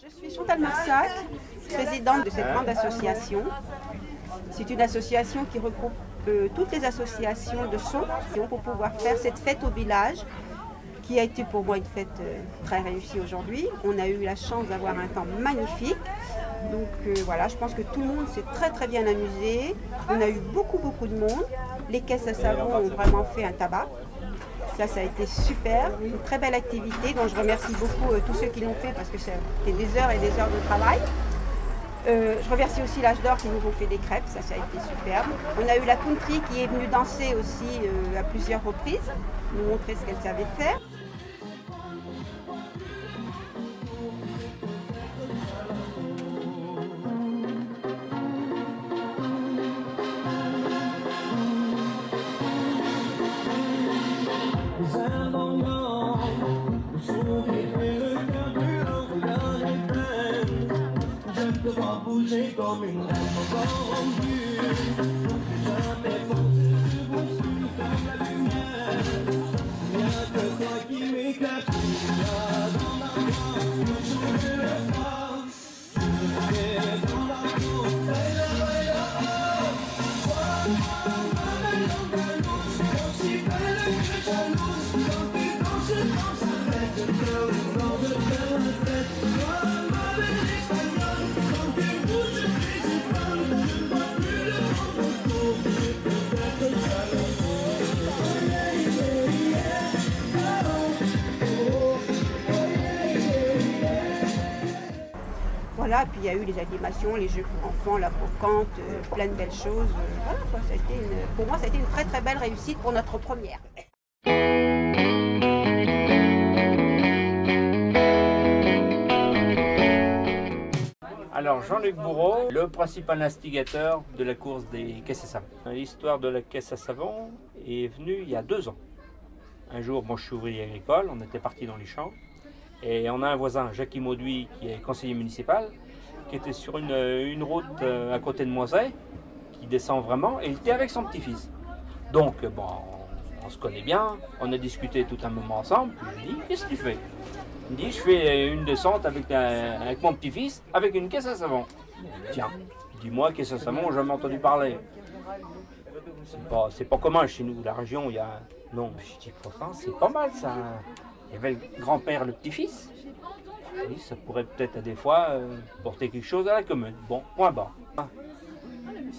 Je suis Chantal Marsac, présidente de cette grande association. C'est une association qui regroupe toutes les associations de son pour pouvoir faire cette fête au village, qui a été pour moi une fête très réussie aujourd'hui. On a eu la chance d'avoir un temps magnifique. Donc voilà, je pense que tout le monde s'est très bien amusé. On a eu beaucoup de monde. Les caisses à savon ont vraiment fait un tabac. Ça a été super, une très belle activité dont je remercie beaucoup tous ceux qui l'ont fait parce que c'était des heures et des heures de travail. Je remercie aussi l'Âge d'Or qui nous ont fait des crêpes, ça a été superbe. On a eu la country qui est venue danser aussi à plusieurs reprises, nous montrer ce qu'elle savait faire. Bouger comme une lame vendue. Jamais pensé se poursuivre comme la lumière. Rien que toi qui m'éclaire. Là dans ma voix, je veux le voir. Je vais dans la cour. Ma belle Andalouse, aussi belle que jalouse. Quand tu danses avec le cœur, quand je fais la fête. Ma belle espagnole, quand tu bouges, tu s'étonnes. Je ne vois plus le monde autour, c'est peut-être jaloux. Voilà, puis il y a eu les animations, les jeux pour enfants, la brocante, plein de belles choses. Voilà, quoi, ça a été pour moi, ça a été une très belle réussite pour notre première. Alors Jean-Luc Bourreau, le principal instigateur de la course des caisses à savon. L'histoire de la caisse à savon est venue il y a 2 ans. Un jour, moi je suis ouvrier agricole, on était parti dans les champs. Et on a un voisin, Jacques Mauduit, qui est conseiller municipal, qui était sur une route à côté de Moisay, qui descend vraiment, et il était avec son petit-fils. Donc, bon, on se connaît bien, on a discuté tout un moment ensemble, puis je lui dis, qu'est-ce que tu fais? Il me dit, je fais une descente avec mon petit-fils, avec une caisse à savon. Tiens, dis-moi, caisse à savon, j'ai jamais entendu parler. C'est pas commun chez nous, la région, il y a... Non, je dis, pourtant, c'est pas mal ça. Il y avait le grand-père, le petit-fils. Oui, ça pourrait peut-être à des fois porter quelque chose à la commune. Bon, point barre.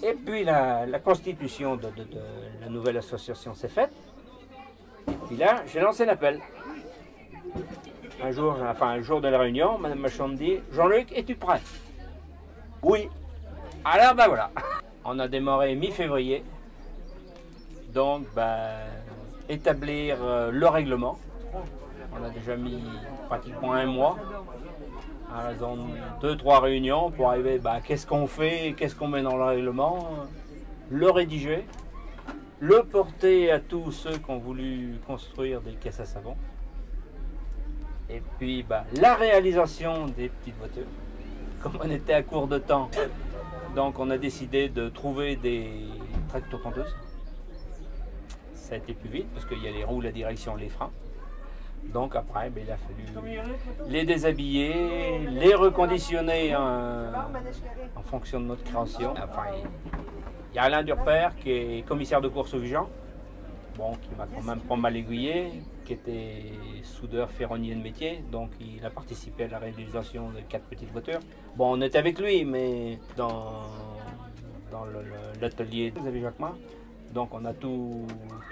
Et puis la constitution de la nouvelle association s'est faite. Et puis là, j'ai lancé l'appel. Un jour de la réunion, Madame Machon me dit, Jean-Luc, es-tu prêt? Oui. Alors ben voilà. On a démarré mi-février. Donc, établir le règlement. On a déjà mis pratiquement 1 mois, à raison de 2-3 réunions pour arriver, qu'est-ce qu'on fait, qu'est-ce qu'on met dans le règlement, le rédiger, le porter à tous ceux qui ont voulu construire des caisses à savon, et puis la réalisation des petites voitures. Comme on était à court de temps, donc on a décidé de trouver des tractopondeuses. Ça a été plus vite parce qu'il y a les roues, la direction, les freins. Donc après, il a fallu les déshabiller, les reconditionner en fonction de notre création. Enfin, il y a Alain Durper qui est commissaire de course au Vigan, qui m'a quand même pas mal aiguillé, qui était soudeur ferronnier de métier, donc il a participé à la réalisation de 4 petites voitures. Bon, on était avec lui, mais dans l'atelier de Jacquemart, donc on a tout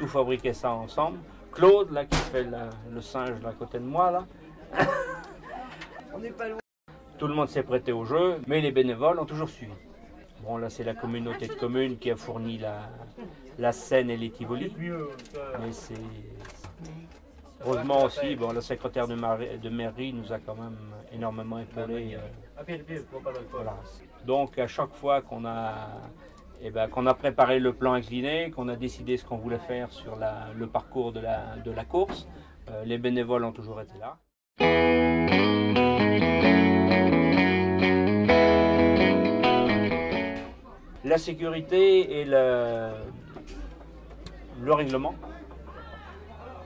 fabriqué ça ensemble. Claude, là, qui fait le singe là, à côté de moi, là. On n'est pas loin. Tout le monde s'est prêté au jeu, mais les bénévoles ont toujours suivi. Bon, là, c'est la communauté de communes qui a fourni la Seine et les Tivoli. Mais c'est... Heureusement aussi, la secrétaire de mairie nous a quand même énormément épaulé. Voilà. Donc, à chaque fois qu'on a préparé le plan incliné, qu'on a décidé ce qu'on voulait faire sur le parcours de la course. Les bénévoles ont toujours été là. La sécurité et le règlement,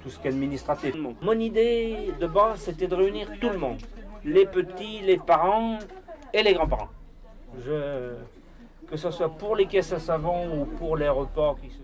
tout ce qui est administratif. Mon idée de base, c'était de réunir tout le monde. les petits, les parents et les grands-parents. Que ce soit pour les caisses à savon ou pour les reports qui se sont...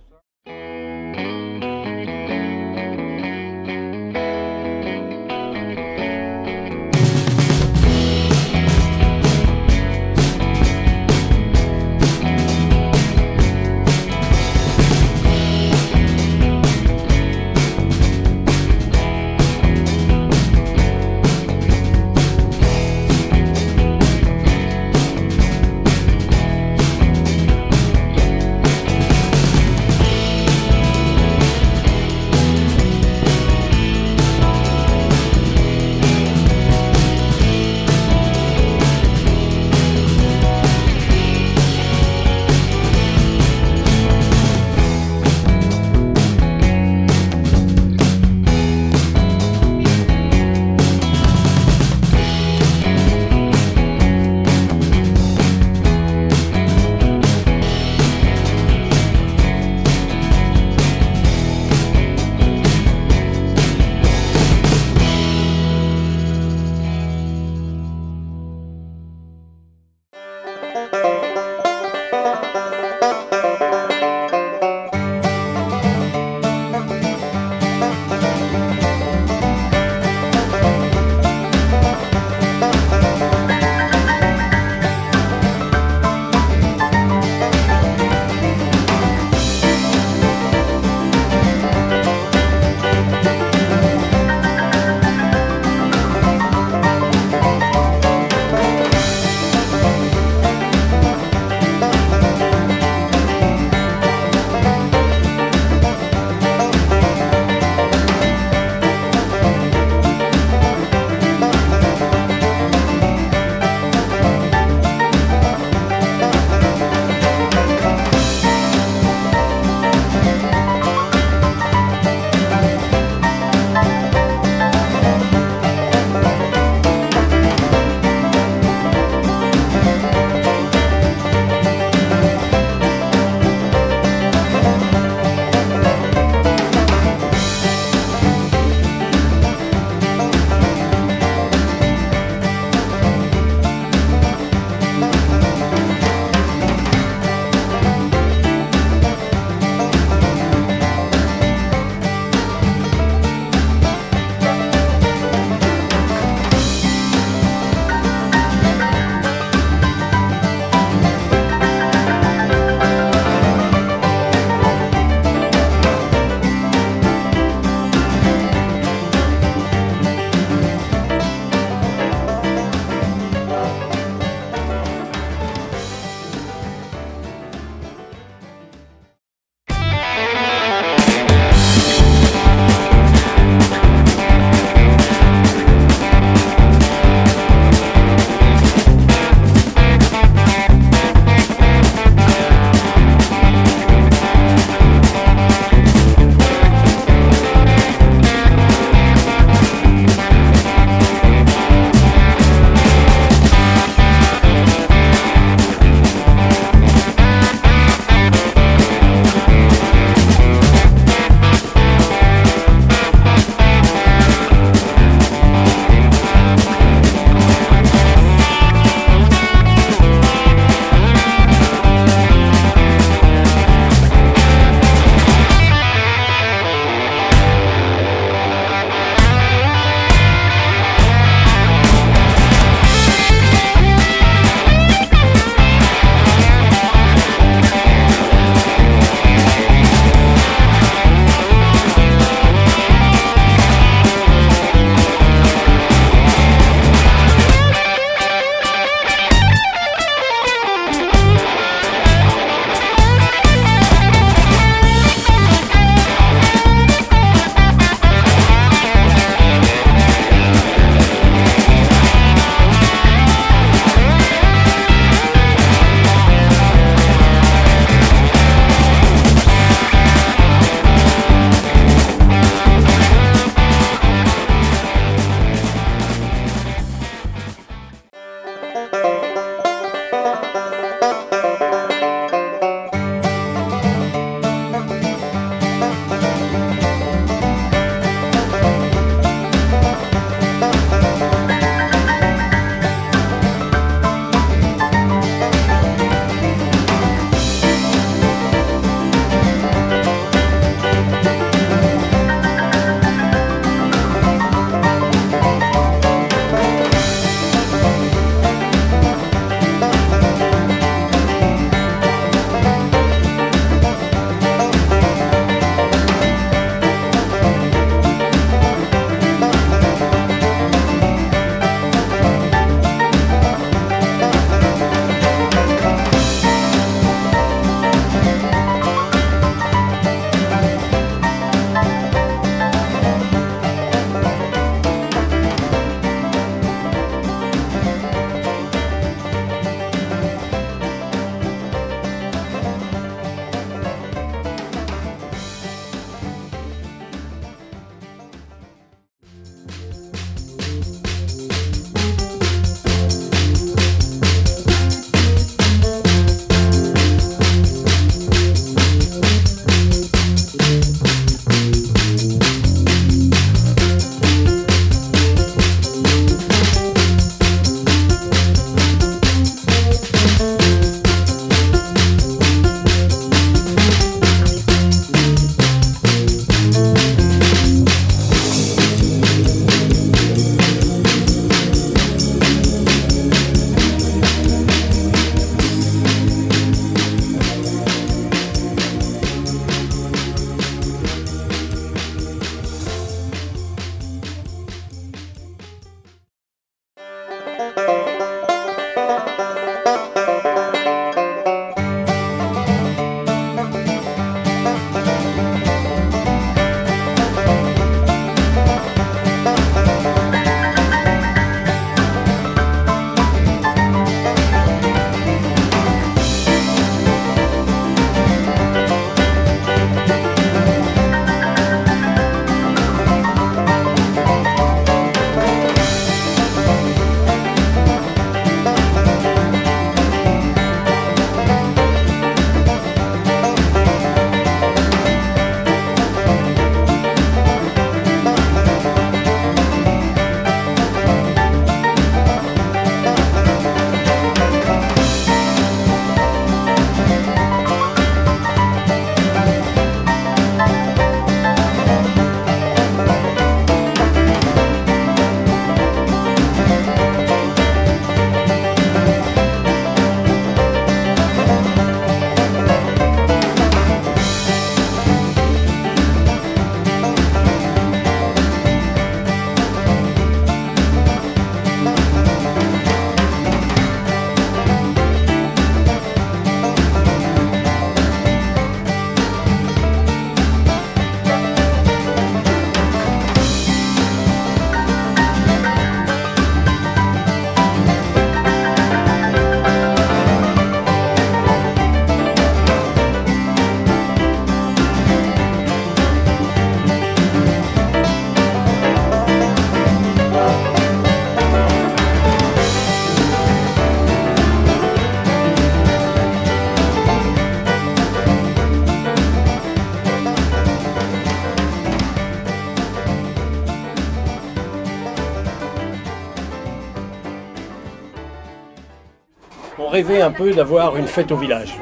on rêvait un peu d'avoir une fête au village.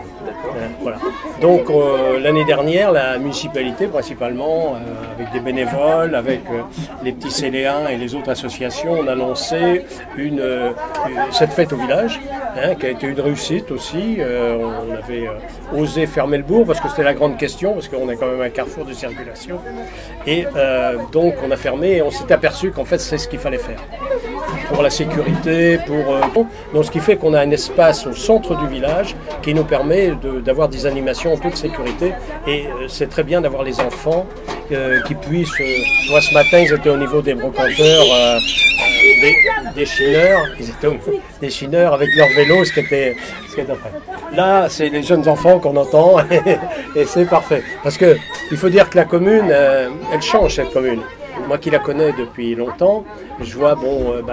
Voilà. Donc l'année dernière, la municipalité principalement, avec des bénévoles, avec les petits Céléens et les autres associations, on a lancé cette fête au village, qui a été une réussite aussi. On avait osé fermer le bourg parce que c'était la grande question, parce qu'on est quand même un carrefour de circulation. Et donc on a fermé et on s'est aperçu qu'en fait c'est ce qu'il fallait faire. Pour la sécurité, donc ce qui fait qu'on a un espace au centre du village qui nous permet d'avoir des animations en toute sécurité et c'est très bien d'avoir les enfants qui puissent, moi ce matin ils étaient au niveau des brocanteurs, des chineurs, ils étaient au niveau des chineurs avec leur vélo, ce qui était après. Là c'est les jeunes enfants qu'on entend et c'est parfait parce que il faut dire que la commune, elle change cette commune. Moi qui la connais depuis longtemps, je vois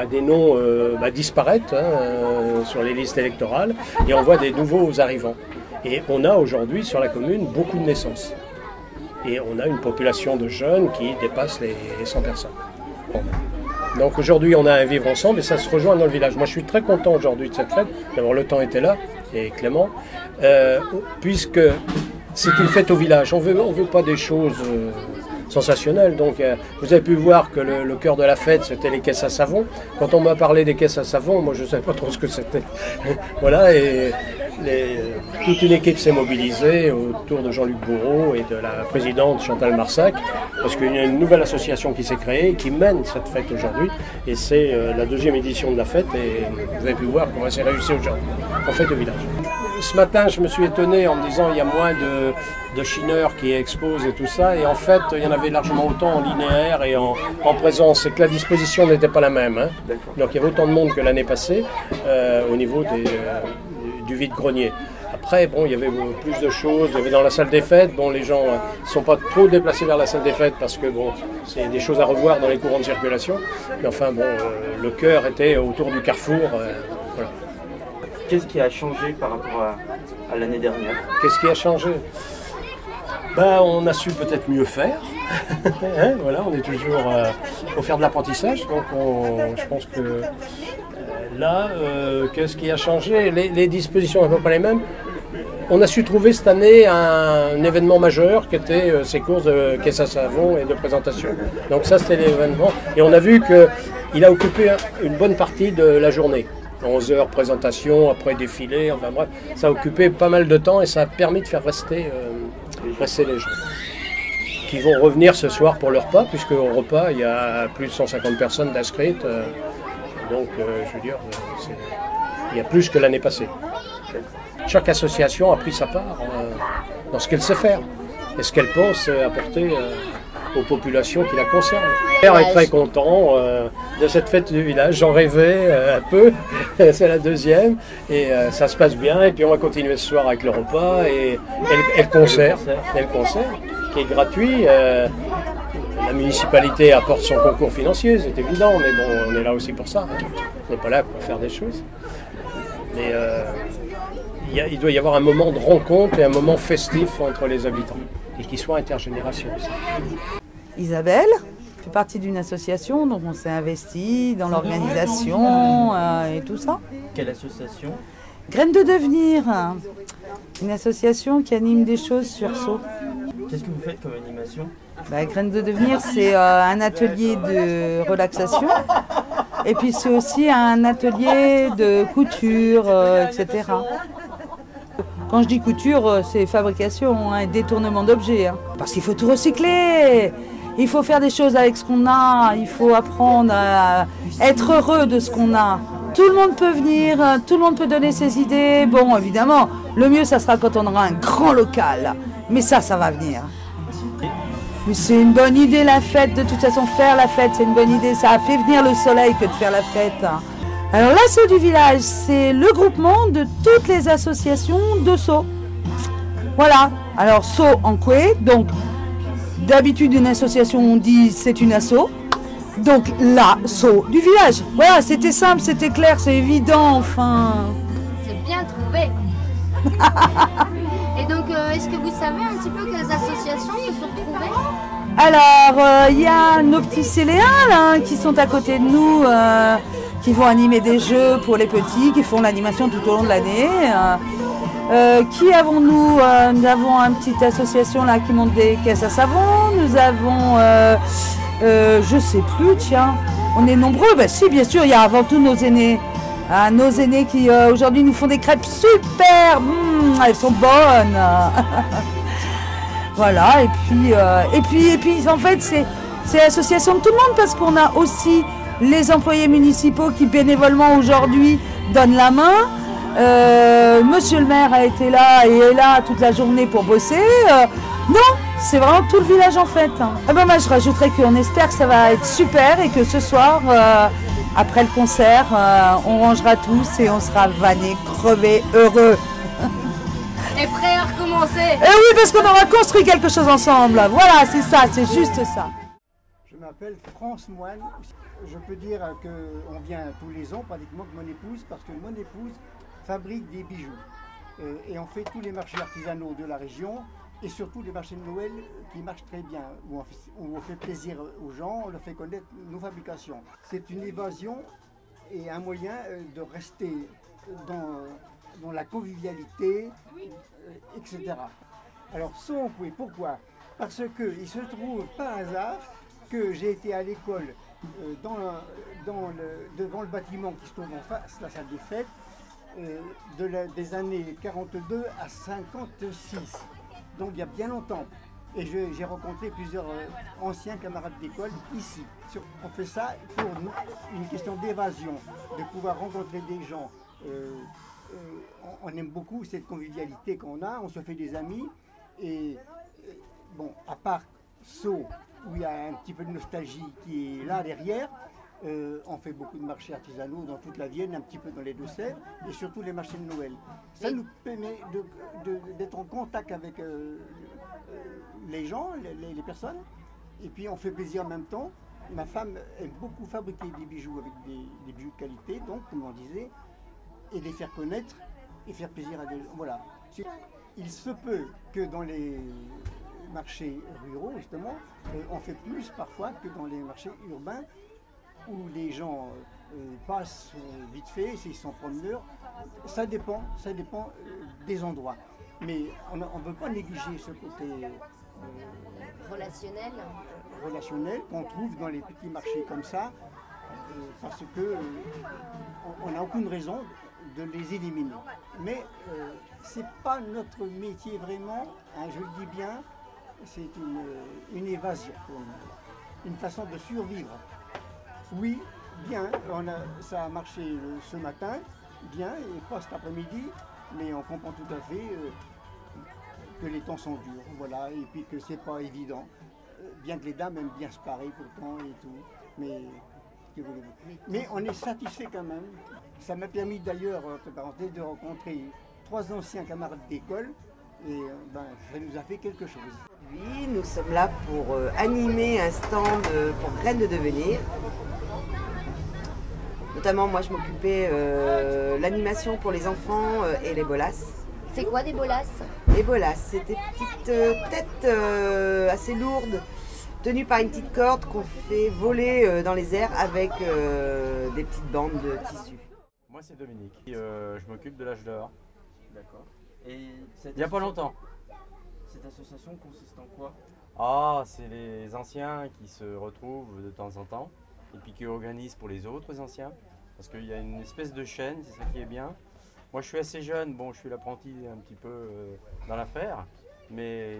des noms disparaître sur les listes électorales et on voit des nouveaux arrivants. Et on a aujourd'hui sur la commune beaucoup de naissances. Et on a une population de jeunes qui dépasse les 100 personnes. Donc aujourd'hui on a un vivre ensemble et ça se rejoint dans le village. Moi je suis très content aujourd'hui de cette fête. D'abord le temps était là et clément, puisque c'est une fête au village. On veut pas des choses sensationnelles. Donc vous avez pu voir que le cœur de la fête c'était les caisses à savon. Quand on m'a parlé des caisses à savon, moi je ne savais pas trop ce que c'était. Voilà, et toute une équipe s'est mobilisée autour de Jean-Luc Bourreau et de la présidente Chantal Marsac, parce qu'il y a une nouvelle association qui s'est créée, qui mène cette fête aujourd'hui, et c'est la deuxième édition de la fête, et vous avez pu voir comment c'est réussi aujourd'hui, en fête au village. Ce matin, je me suis étonné en me disant il y a moins de chineurs qui exposent et tout ça, et en fait, il y en avait largement autant en linéaire et en présence, et que la disposition n'était pas la même. Donc il y avait autant de monde que l'année passée au niveau du vide-grenier. Après, bon, il y avait plus de choses. Il y avait dans la salle des fêtes, bon, les gens ne sont pas trop déplacés vers la salle des fêtes parce que bon, c'est des choses à revoir dans les courants de circulation. Mais enfin, bon, le cœur était autour du carrefour. Voilà. Qu'est-ce qui a changé par rapport à l'année dernière? Qu'est-ce qui a changé? On a su peut-être mieux faire. Voilà, on est toujours pour faire de l'apprentissage. Donc, je pense que là, qu'est-ce qui a changé? Les dispositions ne sont pas les mêmes. On a su trouver cette année un événement majeur qui était ces courses de caisse à savon et de présentation. Donc ça, c'était l'événement. Et on a vu qu'il a occupé une bonne partie de la journée. 11 heures présentation, après défilé, enfin bref. Ça a occupé pas mal de temps et ça a permis de faire rester les gens. Qui vont revenir ce soir pour le repas, puisque au repas, il y a plus de 150 personnes d'inscrites. Donc, je veux dire, il y a plus que l'année passée. Chaque association a pris sa part dans ce qu'elle sait faire et ce qu'elle pense apporter aux populations qui la concernent. Le père est très content de cette fête du village. J'en rêvais un peu, c'est la deuxième et ça se passe bien. Et puis on va continuer ce soir avec le repas et le concert qui est gratuit. La municipalité apporte son concours financier, c'est évident, mais bon, on est là aussi pour ça. On n'est pas là pour faire des choses. Mais il doit y avoir un moment de rencontre et un moment festif entre les habitants, et qui soit intergénérationnel. Isabelle fait partie d'une association, donc on s'est investi dans l'organisation et tout ça. Quelle association? Graines de devenir, une association qui anime des choses sur Sceaux. Qu'est-ce que vous faites comme animation? Graines de devenir, c'est un atelier de relaxation et puis c'est aussi un atelier de couture, etc. Quand je dis couture, c'est fabrication et détournement d'objets. Parce qu'il faut tout recycler, il faut faire des choses avec ce qu'on a, il faut apprendre à être heureux de ce qu'on a. Tout le monde peut venir, tout le monde peut donner ses idées. Bon, évidemment, le mieux, ça sera quand on aura un grand local. Mais ça va venir. Mais c'est une bonne idée la fête, de toute façon faire la fête c'est une bonne idée, ça a fait venir le soleil que de faire la fête. Alors l'assaut du village, c'est le groupement de toutes les associations de Sceaux. Voilà, alors Sceaux en Coué, donc d'habitude une association on dit c'est une asso, donc l'assaut du village. Voilà, c'était simple, c'était clair, c'est évident, enfin. C'est bien trouvé. Et donc, est-ce que vous savez un petit peu quelles associations se sont retrouvées? Alors, il y a nos petits Céléens là, qui sont à côté de nous, qui vont animer des jeux pour les petits, qui font l'animation tout au long de l'année. Qui avons-nous? Nous avons une petite association là qui monte des caisses à savon. Nous avons, je sais plus, tiens, on est nombreux. Ben si, bien sûr, il y a avant tout nos aînés. Nos aînés qui aujourd'hui nous font des crêpes super, elles sont bonnes. Voilà, et puis en fait c'est l'association de tout le monde parce qu'on a aussi les employés municipaux qui bénévolement aujourd'hui donnent la main. Monsieur le maire a été là et est là toute la journée pour bosser. Non, c'est vraiment tout le village en fait. Ah ben moi je rajouterais qu'on espère que ça va être super et que ce soir, après le concert, on rangera tous et on sera vannés, crevés, heureux. Et prêt à recommencer. Et oui, parce qu'on aura construit quelque chose ensemble. Voilà, c'est ça, c'est juste ça. Je m'appelle France Moine. Je peux dire qu'on vient tous les ans, pratiquement, que mon épouse, parce que mon épouse fabrique des bijoux. Et on fait tous les marchés artisanaux de la région et surtout les marchés de Noël qui marchent très bien, où on fait plaisir aux gens, on leur fait connaître nos fabrications. C'est une évasion et un moyen de rester dans la convivialité, etc. Alors Sompoux, pourquoi? Parce qu'il se trouve par hasard que j'ai été à l'école devant le bâtiment qui se trouve en face, la salle des fêtes, des années 42 à 56, donc il y a bien longtemps. Et j'ai rencontré plusieurs anciens camarades d'école ici. On fait ça pour une question d'évasion, de pouvoir rencontrer des gens. On aime beaucoup cette convivialité qu'on a, on se fait des amis. Et bon, à part Sceaux, où il y a un petit peu de nostalgie qui est là derrière, on fait beaucoup de marchés artisanaux dans toute la Vienne, un petit peu dans les Deux-Sèvres, et surtout les marchés de Noël. Ça nous permet d'être en contact avec les gens, les personnes, et puis on fait plaisir en même temps. Ma femme aime beaucoup fabriquer des bijoux avec des bijoux de qualité, donc comme on disait, et les faire connaître et faire plaisir à des gens. Voilà. Il se peut que dans les marchés ruraux, justement, on fait plus parfois que dans les marchés urbains, où les gens passent vite fait, s'ils sont promeneurs. Ça dépend des endroits. Mais on ne peut pas négliger ce côté relationnel qu'on trouve dans les petits marchés comme ça, parce que on n'a aucune raison de les éliminer. Mais c'est pas notre métier vraiment, hein, je le dis bien, c'est une évasion, une façon de survivre. Oui, bien, ça a marché ce matin, bien, et pas cet après-midi, mais on comprend tout à fait que les temps sont durs, voilà, et puis que c'est pas évident. Bien que les dames aiment bien se parer pourtant et tout, mais on est satisfait quand même. Ça m'a permis d'ailleurs, entre parenthèses, de rencontrer 3 anciens camarades d'école, et ça nous a fait quelque chose. Aujourd'hui, nous sommes là pour animer un stand pour Graines de Devenir. Notamment, moi, je m'occupais de l'animation pour les enfants et les bolasses. C'est quoi des bolasses? Les bolasses, c'est des petites têtes assez lourdes, tenues par une petite corde qu'on fait voler dans les airs avec des petites bandes de tissu. Moi, c'est Dominique. Je m'occupe de l'âge d'or. D'accord. Et Il n'y a pas longtemps. Cette association consiste en quoi? Ah, c'est les anciens qui se retrouvent de temps en temps et puis qui organisent pour les autres anciens. Parce qu'il y a une espèce de chaîne, c'est ça qui est bien. Moi, je suis assez jeune, bon, je suis l'apprenti un petit peu dans l'affaire, mais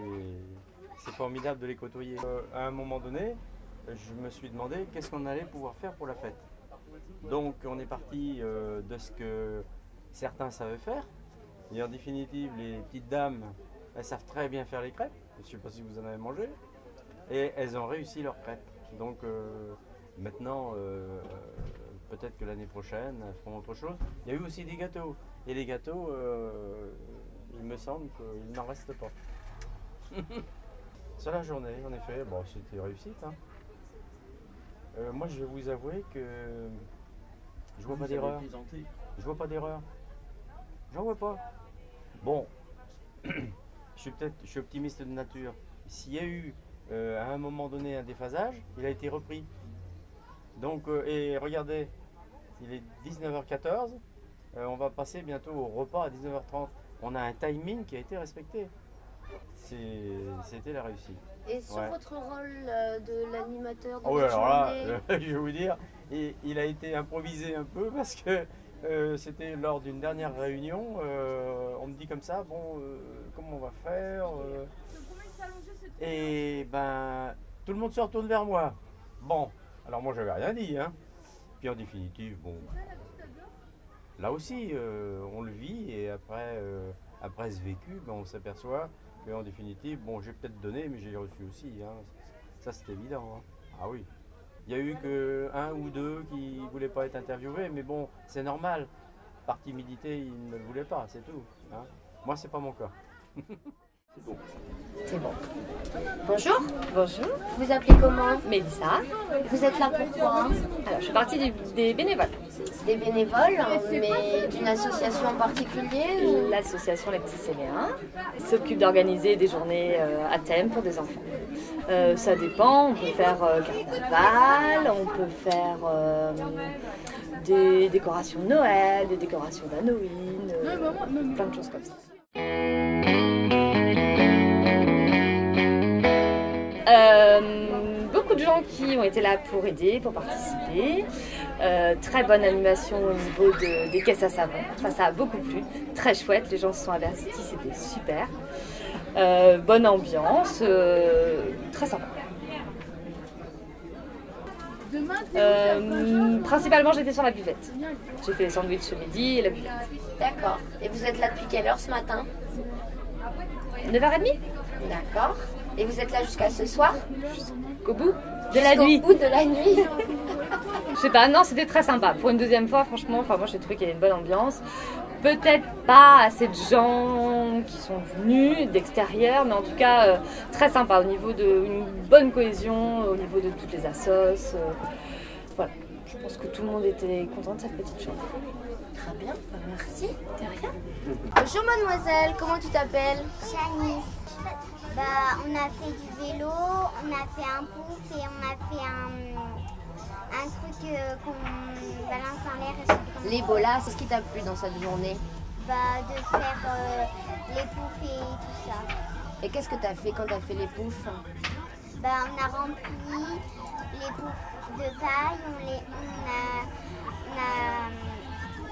c'est formidable de les côtoyer. À un moment donné, je me suis demandé qu'est-ce qu'on allait pouvoir faire pour la fête. Donc, on est parti de ce que certains savaient faire. Et en définitive, les petites dames, elles savent très bien faire les crêpes. Je ne sais pas si vous en avez mangé. Et elles ont réussi leurs crêpes. Donc, maintenant, peut-être que l'année prochaine, elles feront autre chose. Il y a eu aussi des gâteaux. Et les gâteaux, il me semble qu'il n'en reste pas. Sur la journée, en effet, bon, c'était réussite. Hein. Moi, je vais vous avouer que je vois pas d'erreur. Je vois pas d'erreur. J'en vois pas. Bon, je suis optimiste de nature. S'il y a eu à un moment donné un déphasage, il a été repris. Donc, et regardez, Il est 19h14. On va passer bientôt au repas à 19h30. On a un timing qui a été respecté. C'était la réussite. Et sur votre rôle de l'animateur de oui, la alors là, journée, je vais vous dire, il a été improvisé un peu parce que c'était lors d'une dernière réunion. On me dit comme ça, bon, comment on va faire et ben, tout le monde se retourne vers moi. Bon, alors moi j'avais rien dit, hein. Puis en définitive, bon, là aussi, on le vit et après ce vécu, ben, on s'aperçoit qu'en définitive, bon, j'ai peut-être donné, mais j'ai reçu aussi, hein. Ça c'est évident, hein. Ah oui. Il y a eu qu'un ou deux qui ne voulaient pas être interviewés, mais bon, c'est normal. Par timidité, ils ne le voulaient pas, c'est tout, hein. Moi, c'est pas mon cas. c'est bon. Bonjour, Bonjour, vous appelez comment? Mélissa. Vous êtes là pourquoi? Alors, je fais partie des bénévoles. Des bénévoles, mais d'une association en particulier? L'association Les Petits Céléens s'occupe d'organiser des journées à thème pour des enfants. Ça dépend, on peut faire carnaval, on peut faire des décorations de Noël, des décorations d'Halloween, plein de choses comme ça. Beaucoup de gens qui ont été là pour aider, pour participer. Très bonne animation au niveau des caisses à savon. Enfin, ça a beaucoup plu. Très chouette, les gens se sont investis, c'était super. Bonne ambiance, très sympa. Principalement, j'étais sur la buvette. J'ai fait les sandwichs ce midi et la buvette. D'accord. Et vous êtes là depuis quelle heure ce matin? 9h30. D'accord. Et vous êtes là jusqu'à ce soir? Jusqu'au bout de la nuit. Jusqu'au bout de la nuit. Je sais pas, non, c'était très sympa. Pour une deuxième fois, franchement, enfin, moi j'ai trouvé qu'il y avait une bonne ambiance. Peut-être pas assez de gens qui sont venus d'extérieur, mais en tout cas très sympa au niveau d'une bonne cohésion, au niveau de toutes les assos. Voilà, je pense que tout le monde était content de cette petite chose. Très bien, merci. De rien. Bonjour mademoiselle, comment tu t'appelles? Janice. Bah, on a fait du vélo, on a fait un pouf et on a fait un truc qu'on balance en l'air. Les bolas, c'est ce qui t'a plu dans cette journée? Bah, de faire les poufs et tout ça. Et qu'est-ce que t'as fait quand t'as fait les poufs? Bah, on a rempli les poufs de paille,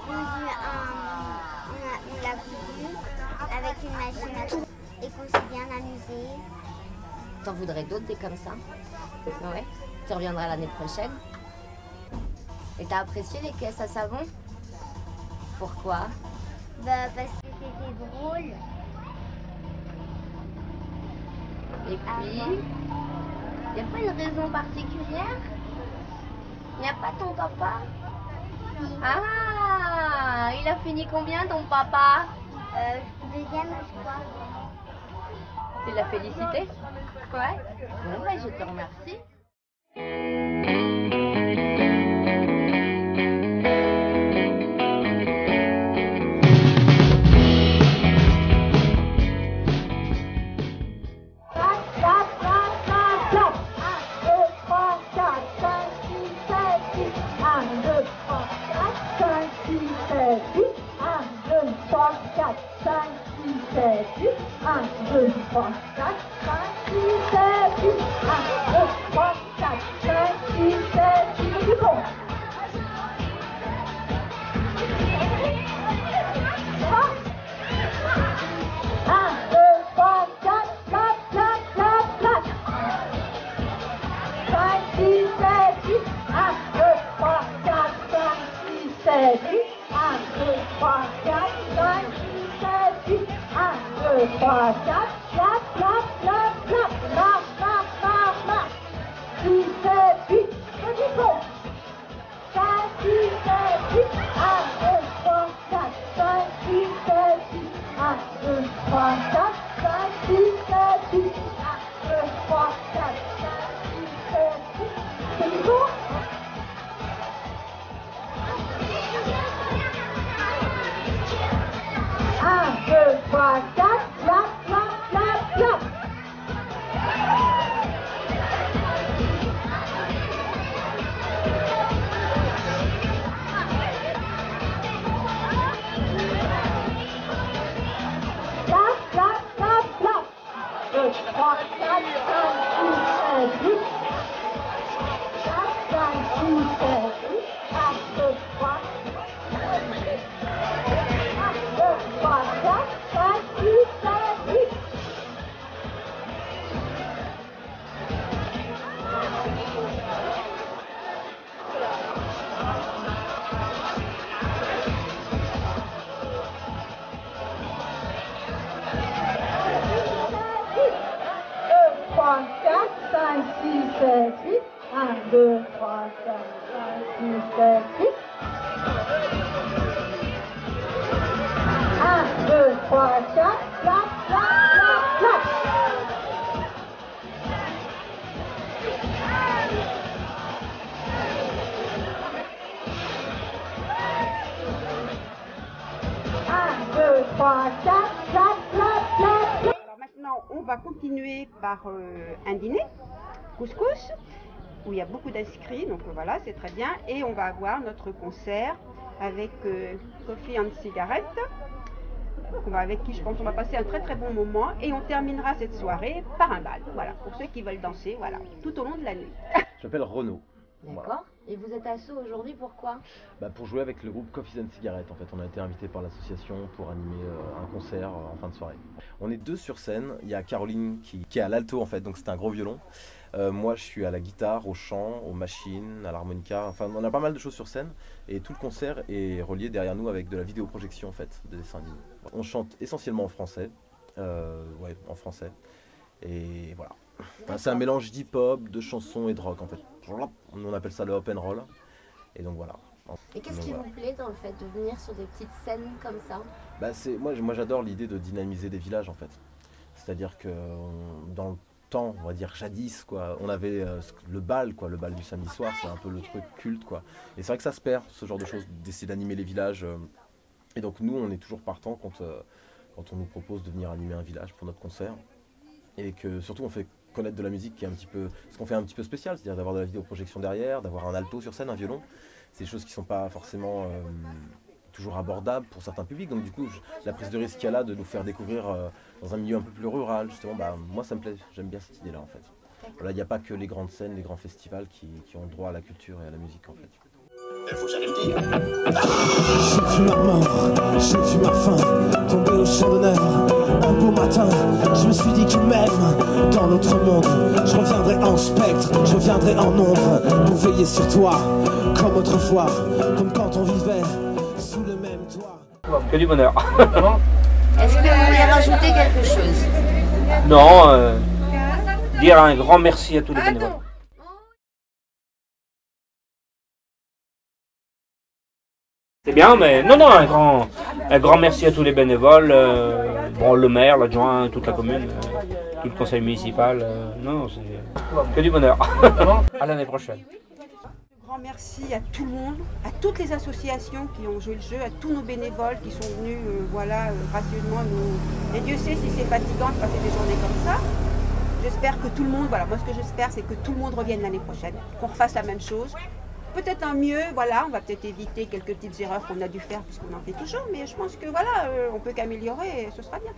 on l'a cousu avec une machine à tout et qu'on s'est bien amusé. T'en voudrais d'autres des comme ça? Ouais. Tu reviendras l'année prochaine. Et t'as apprécié les caisses à savon? Pourquoi? Bah, parce que c'était drôle. Et puis, il n'y a pas une raison particulière? Il n'y a pas ton papa? Ah, il a fini combien ton papa? Deuxième, je crois. Tu l'as félicité? Ouais. Bon, ouais, je te remercie. Mystère 6. 1, 2, 3, 4, clap, clap, clap, clap. Alors maintenant, on va continuer par un dîner, couscous, où il y a beaucoup d'inscrits, donc voilà, c'est très bien. Et on va avoir notre concert avec Coffee and Cigarette, avec qui je pense qu'on va passer un très très bon moment. Et on terminera cette soirée par un bal, voilà, pour ceux qui veulent danser, voilà, tout au long de la nuit. Je m'appelle Renaud. D'accord. Voilà. Et vous êtes asso aujourd'hui, pourquoi? Pour jouer avec le groupe Coffee and Cigarette, en fait. On a été invité par l'association pour animer un concert en fin de soirée. On est deux sur scène. Il y a Caroline qui est à l'alto, en fait, donc c'est un gros violon. Moi, je suis à la guitare, au chant, aux machines, à l'harmonica. Enfin, on a pas mal de choses sur scène. Et tout le concert est relié derrière nous avec de la vidéoprojection, en fait, des dessins animés. On chante essentiellement en français. Ouais, en français. Et voilà. Enfin, c'est un mélange d'hip-hop, de chansons et de rock, en fait. On appelle ça le open roll. Et donc voilà. Et qu'est-ce qui vous plaît dans le fait de venir sur des petites scènes comme ça? Moi j'adore l'idée de dynamiser des villages, en fait. C'est-à-dire que dans le temps, on va dire jadis, quoi, on avait le bal du samedi soir, c'est un peu le truc culte, quoi. Et c'est vrai que ça se perd, ce genre de choses, d'essayer d'animer les villages. Et donc nous, on est toujours partant quand on nous propose de venir animer un village pour notre concert. Et que surtout on fait connaître de la musique qui est un petit peu, ce qu'on fait un petit peu spécial, c'est-à-dire d'avoir de la vidéoprojection derrière, d'avoir un alto sur scène, un violon. C'est des choses qui ne sont pas forcément toujours abordables pour certains publics. Donc du coup, la prise de risque qu'il y a là de nous faire découvrir dans un milieu un peu plus rural, justement, moi ça me plaît, j'aime bien cette idée-là, en fait. Voilà, il n'y a pas que les grandes scènes, les grands festivals qui ont droit à la culture et à la musique, en fait. Vous allez me dire. J'ai vu ma mort, j'ai vu ma fin, tomber au champ d'honneur. Un beau matin, je me suis dit que même dans l'autre monde, je reviendrai en spectre, je viendrai en ombre pour veiller sur toi, comme autrefois, comme quand on vivait sous le même toit. Que du bonheur. Est-ce que vous voulez rajouter quelque chose? Non, dire un grand merci à tous les bénévoles. C'est bien, mais non, un grand merci à tous les bénévoles, le maire, l'adjoint, toute la commune, tout le conseil municipal. Non, c'est que du bonheur. À l'année prochaine. Un grand merci à tout le monde, à toutes les associations qui ont joué le jeu, à tous nos bénévoles qui sont venus gracieusement nous. Et Dieu sait si c'est fatigant de passer des journées comme ça. J'espère que tout le monde, moi ce que j'espère c'est que tout le monde revienne l'année prochaine, qu'on refasse la même chose. Peut-être un mieux, on va peut-être éviter quelques petites erreurs qu'on a dû faire, puisqu'on en fait toujours, mais je pense que on peut qu'améliorer et ce sera bien.